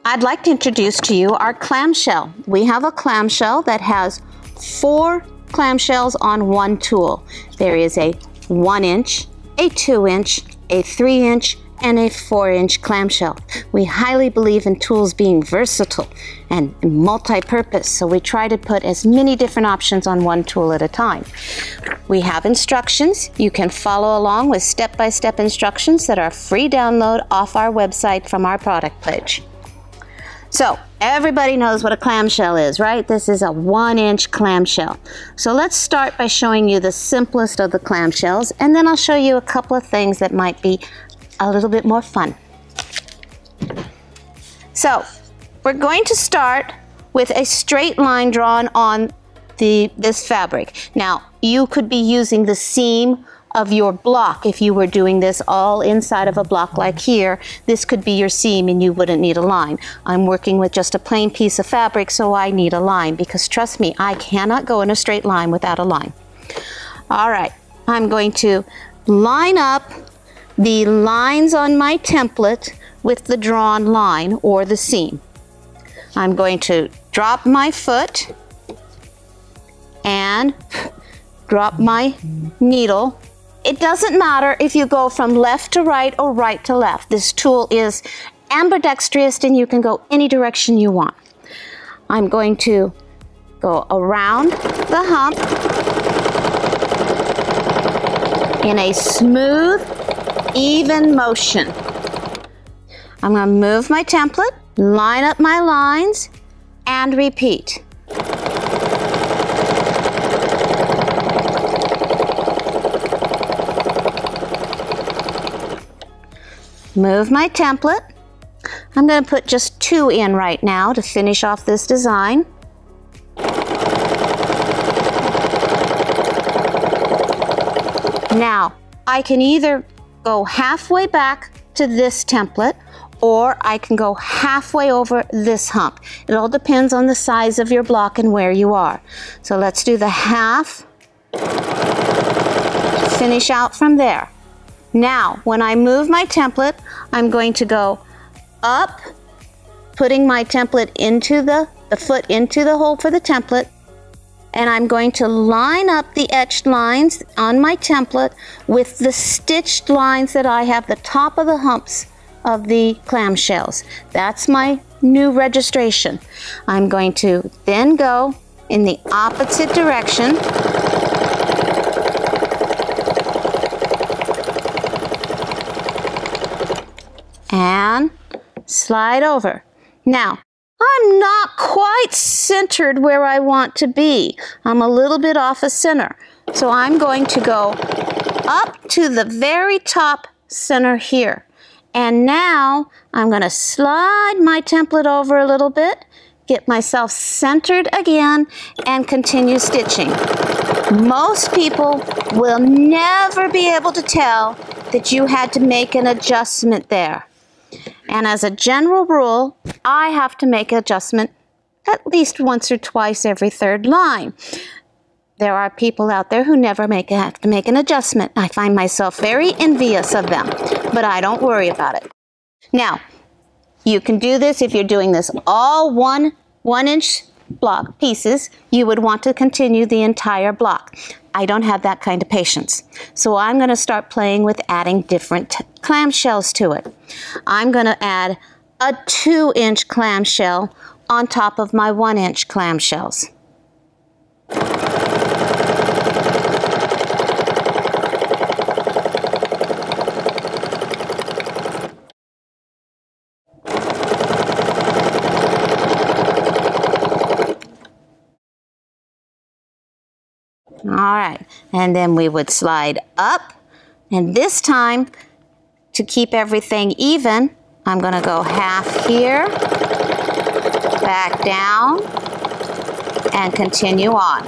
I'd like to introduce to you our clamshell. We have a clamshell that has 4 clamshells on one tool. There is a 1-inch, a 2-inch, a 3-inch, and a 4-inch clamshell. We highly believe in tools being versatile and multi-purpose, so we try to put as many different options on one tool at a time. We have instructions. You can follow along with step-by-step instructions that are free download off our website from our product page. So everybody knows what a clamshell is, right? This is a 1-inch clamshell. So let's start by showing you the simplest of the clamshells, and then I'll show you a couple of things that might be a little bit more fun. So we're going to start with a straight line drawn on this fabric. Now you could be using the seam of your block. If you were doing this all inside of a block like here, this could be your seam and you wouldn't need a line. I'm working with just a plain piece of fabric, so I need a line, because trust me, I cannot go in a straight line without a line. All right, I'm going to line up the lines on my template with the drawn line or the seam. I'm going to drop my foot and drop my needle. It doesn't matter if you go from left to right or right to left. This tool is ambidextrous and you can go any direction you want. I'm going to go around the hump in a smooth, even motion. I'm going to move my template, line up my lines, and repeat. Move my template. I'm going to put just 2 in right now to finish off this design. Now, I can either go halfway back to this template, or I can go halfway over this hump. It all depends on the size of your block and where you are. So let's do the half, finish out from there. Now, when I move my template, I'm going to go up, putting my template into the foot into the hole for the template, and I'm going to line up the etched lines on my template with the stitched lines that I have the top of the humps of the clamshells. That's my new registration. I'm going to then go in the opposite direction and slide over. Now, I'm not quite centered where I want to be. I'm a little bit off of center. So I'm going to go up to the very top center here. And now I'm going to slide my template over a little bit, get myself centered again, and continue stitching. Most people will never be able to tell that you had to make an adjustment there. And as a general rule, I have to make an adjustment at least once or twice every 3rd line. There are people out there who never have to make an adjustment. I find myself very envious of them, but I don't worry about it. Now, you can do this if you're doing this all 1-inch block pieces. You would want to continue the entire block. I don't have that kind of patience. So I'm going to start playing with adding different clamshells to it. I'm going to add a 2-inch clamshell on top of my 1-inch clamshells. All right, and then we would slide up, and this time, to keep everything even, I'm going to go half here, back down, and continue on.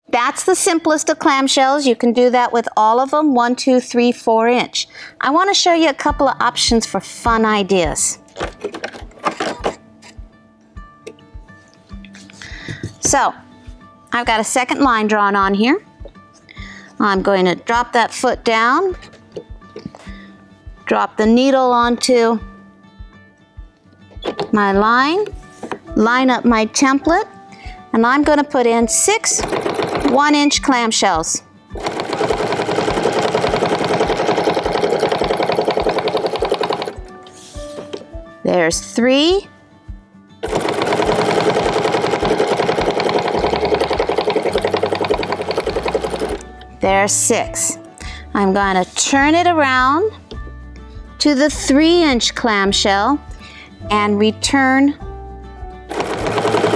That's the simplest of clamshells. You can do that with all of them, 1, 2, 3, 4 inch. I want to show you a couple of options for fun ideas. So, I've got a second line drawn on here. I'm going to drop that foot down, drop the needle onto my line, line up my template, and I'm going to put in 6 1-inch clamshells. There's 3. There's 6. I'm going to turn it around to the 3-inch clamshell and return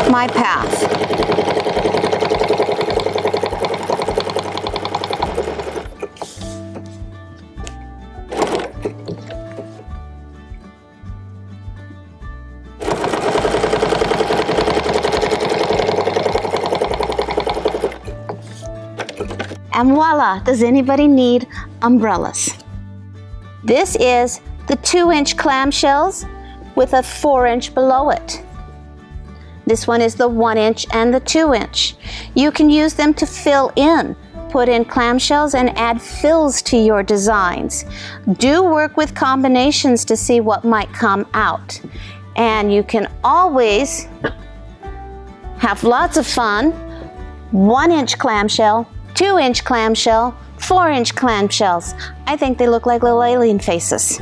my path. And voila, does anybody need umbrellas? This is the 2-inch clamshells with a 4-inch below it. This one is the 1-inch and the 2-inch. You can use them to fill in, put in clamshells and add fills to your designs. Do work with combinations to see what might come out. And you can always have lots of fun. 1-inch clamshell, 2-inch clamshell, 4-inch clamshells. I think they look like little alien faces.